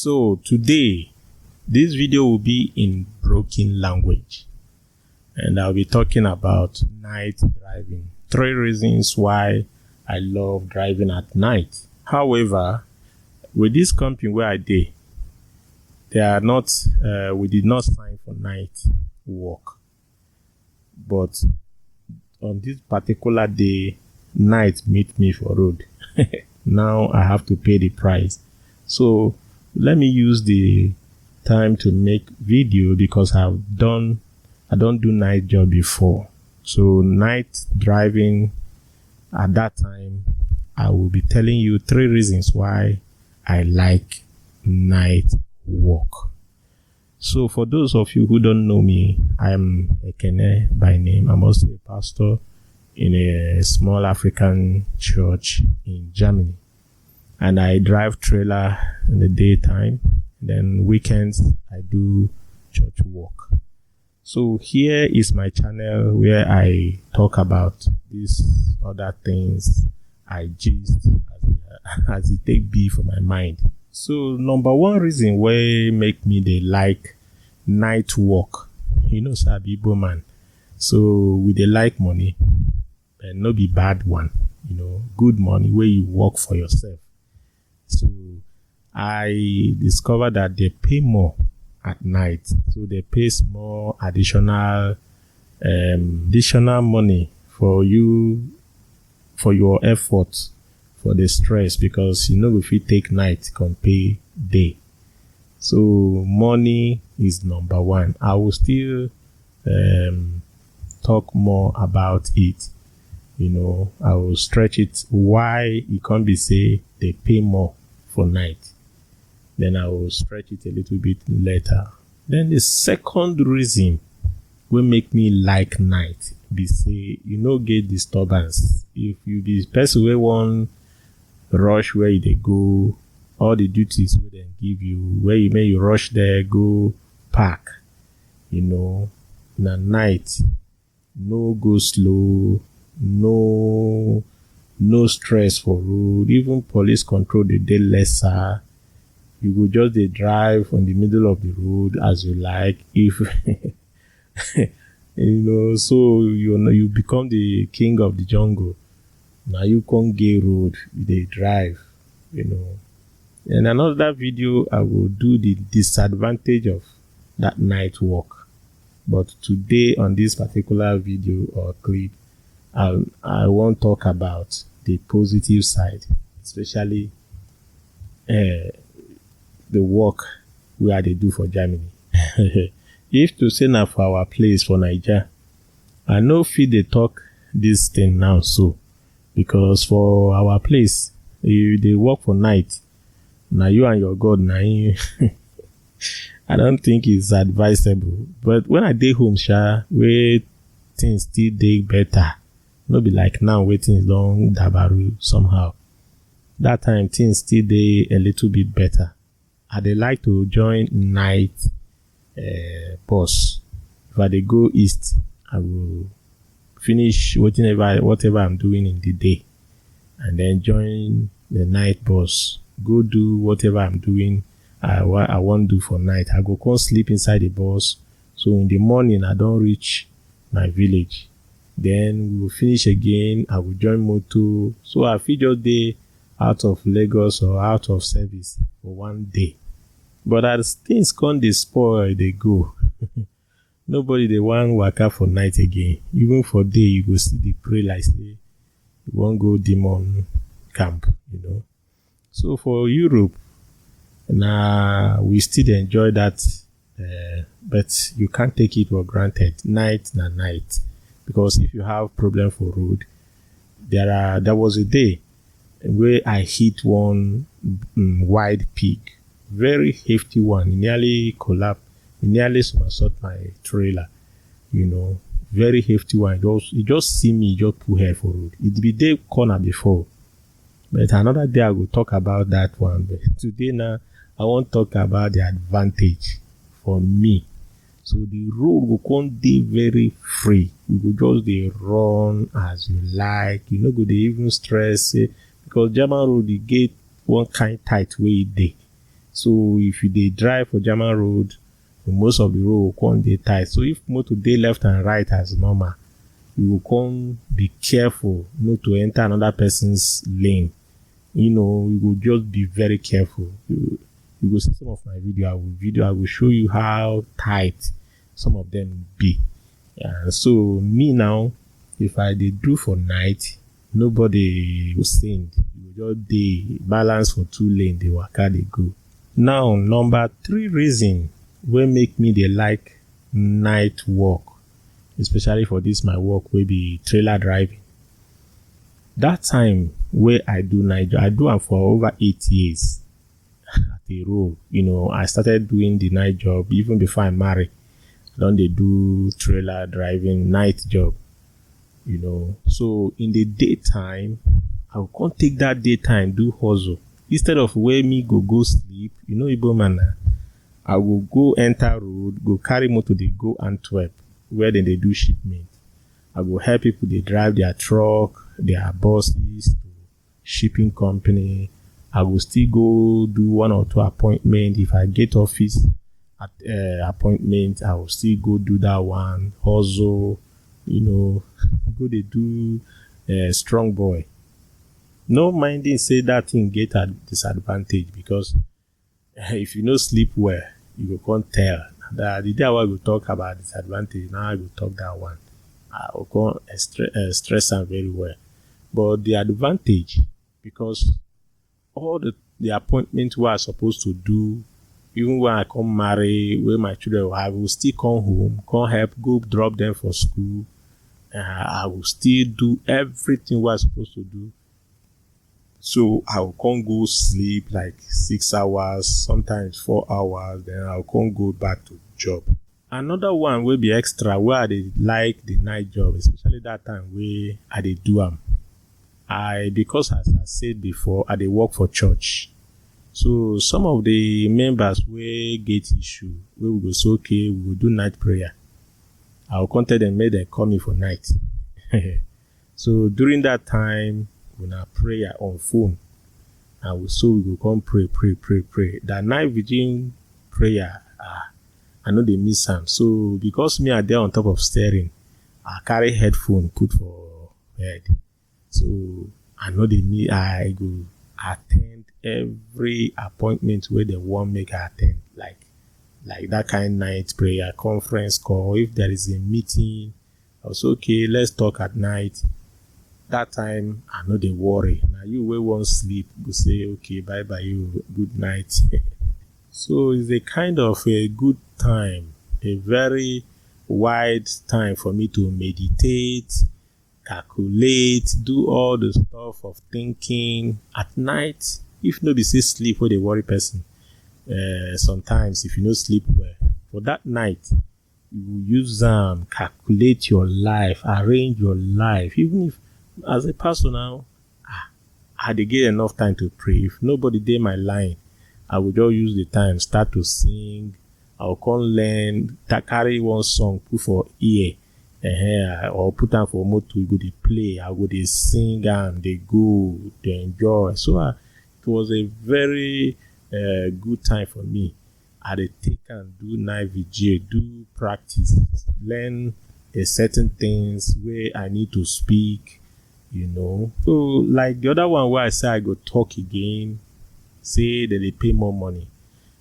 So today, this video will be in broken language, and I'll be talking about night driving. 3 reasons why I love driving at night. However, with this company where I did, they are not, we did not sign for night work. But on this particular day, night meet me for road. Now I have to pay the price. So let me use the time to make video because I don't do night job before. So night driving, at that time, I will be telling you 3 reasons why I like night work. So for those of you who don't know me, I'm Ekene by name. I'm also a pastor in a small African church in Germany. And I drive trailer in the daytime. Then weekends, I do church work. So here is my channel where I talk about these other things I gist as it take be for my mind. So number 1 reason why make me they like night work, sabi Igbo man. So we they like money, and no be bad one, good money where you work for yourself. So I discovered that they pay more at night. So they pay more additional money for you, for your effort, for the stress, because if you take night, can pay day. So money is number 1. I will still talk more about it. I will stretch it why it can't be say they pay more for night. Then I will stretch it a little bit later. Then the second reason will make me like night be say get disturbance. If you be person where one rush where they go, all the duties where they give you, where you rush there, go park, na night, no go slow, no stress for road, even police control the day lesser. You go just dey drive on the middle of the road as you like. If so you become the king of the jungle. Now you can't get road, they drive, In another video, I will do the disadvantage of that night walk. But today on this particular video or clip, I won't talk about the positive side, especially the work where they do for Germany. If to say now for our place for Niger, I know fit they talk this thing now so, because for our place, if they work for night, now you and your God, now I don't think it's advisable. But when I dey home, where things still dey better, no be like now where things don't dabaru somehow. That time things still dey a little bit better. I dey like to join night bus. If I dey go east, I will finish whatever I'm doing in the day, and then join the night bus. Go do whatever I'm doing. I want to do for night. I go come sleep inside the bus. So in the morning, I don't reach my village. Then we will finish again. I will join motor. So I feel just day out of Lagos or out of service for one day. But as things come, they spoil, they go. Nobody they want waka for night again. Even for day, you go see the pray like say you won't go demon camp, So for Europe, now we still enjoy that, but you can't take it for granted. Night na night, because if you have problem for road, there was a day where I hit one wide pig, very hefty one. It nearly collapsed. It nearly somersault my trailer. Very hefty one. It just see me just pull hair for road. It be day corner before, but another day I will talk about that one. But today now I want to talk about the advantage for me. So the road will come dey very free. You go just dey run as you like. You no go dey even stress because German road dey get one kind tight way dey. So if you dey drive for German road, most of the road will come dey tight. So if motor dey left and right as normal, you will come be careful not to enter another person's lane. You will just be very careful. You will see some of my video. I will show you how tight some of them be. So me now, if I did do for night, nobody will send. You will just dey balance for 2 lane, the waka they go. Now, number 3 reason wey make me dey like night work, especially for this my work wey be trailer driving. That time where I do night job, I do am for over 8 years at a row. I started doing the night job even before I married. Don dey do trailer driving night job. So in the daytime, I will come take that daytime do hustle instead of where me go sleep. Igbo man, I will go enter road, go carry motor, they go Antwerp where they do shipment. I will help people they drive their truck, their buses to shipping company. I will still go do 1 or 2 appointment. If I get office at appointment, I will still go do that one, hustle, go they do strong boy. No minding say that thing get a disadvantage, because if you no sleep well, you go can't tell. The day I will talk about disadvantage, now I will talk that one. I will can't stress them very well. But the advantage, because all the appointments we are supposed to do, even when I come marry, where my children will have, I will still come home, come help, go drop them for school. I will still do everything we are supposed to do. So I will come go sleep like 6 hours, sometimes 4 hours, then I'll come go back to job. Another one will be extra where I dey like the night job, especially that time where I dey do am. Because as I said before, I dey work for church. So some of the members wey get issue, wey we go say okay, we will do night prayer. I will contact them, make them call me for night. So during that time, when I prayer on phone, we go come pray. That night vigil prayer, I know they miss am. So because me are there on top of steering, I carry headphone put for head. So I know I go attend every appointment where they want make I attend, like that kind of night prayer, conference call. If there is a meeting, I say okay, let's talk at night. That time I know they worry. Now you will won't sleep, go say okay, bye you, good night. So it's a kind of a good time, a very wide time for me to meditate, calculate, do all the stuff of thinking at night. If nobody say sleep, where they worry person. Sometimes if you no sleep well, for that night, you will use calculate your life, arrange your life. Even if as a pastor now, I dey get enough time to pray. If nobody dey my line, I will just use the time, start to sing. I will come learn, carry one song, put for ear, or put am for motor, we go dey play. I go dey sing and they go, they enjoy. So it was a very good time for me. I dey take and do night vigil, do practice, learn a certain things where I need to speak. So like the other one where I say I go talk again, say that they pay more money.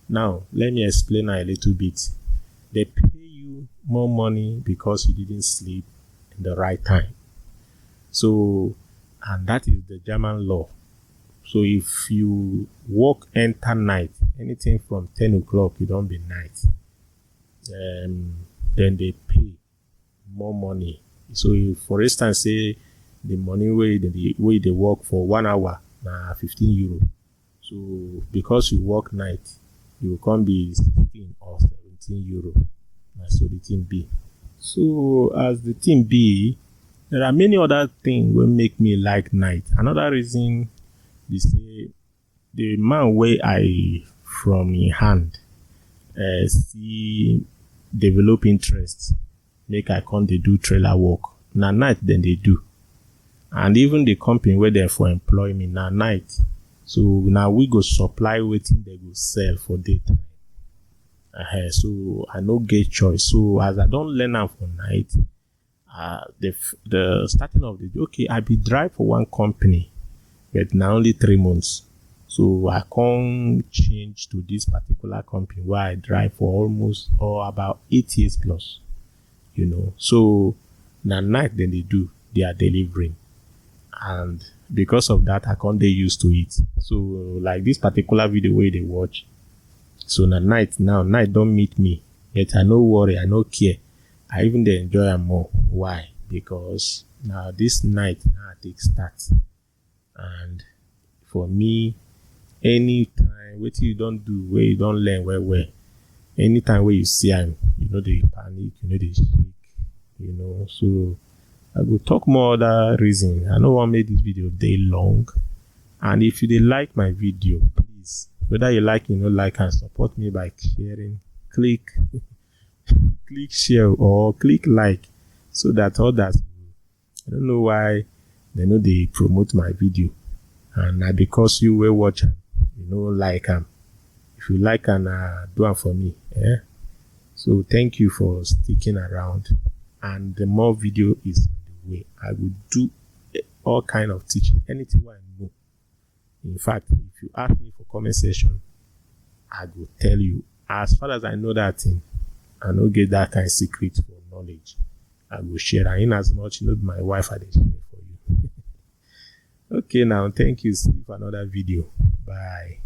Now let me explain a little bit. They pay you more money because you didn't sleep in the right time. So, and that is the German law. So if you enter night, anything from 10 o'clock, you don't be night, then they pay more money. So if, for instance, say the money way they work for 1 hour, na 15 euro. So because you work night, you can't be 16 or 17 euro. So the thing be. So as the thing be, there are many other things that make me like night. Another reason is say the man where I from in hand see develop interest, make I come they do trailer work. Na night then they do. And even the company where they for employ me na night. So now we go supply wetin they go sell for daytime. So I no get choice. So as I don't learn am for night, the starting of the day, okay, I be drive for one company, but now only 3 months. So I can't change to this particular company where I drive for almost or about 8 years plus. So now night then they are delivering, and because of that I can't get used to it. So like this particular video where they watch, so night don't meet me, yet I no worry, I no care, I even dey enjoy am more. Why? Because now this night now I take start, and for me, anytime wetin you don't do where you don't learn well, anytime where you see am, they panic, they shake, so I will talk more other reasons. I no wan make this video day long, and if you dey like my video, please, whether you like, like, and support me by sharing, click share or click like, so that others, I don't know why they know they promote my video, and na because you will watch am, like am. If you like am, do am for me. So thank you for sticking around, and the more video is on the way. I will do all kind of teaching, anything I know. In fact, if you ask me for comment section, I will tell you. As far as I know that thing, I no get that kind of secret for knowledge, I will share. And in as much, my wife I dey share for you. Okay, now thank you. See you for another video. Bye.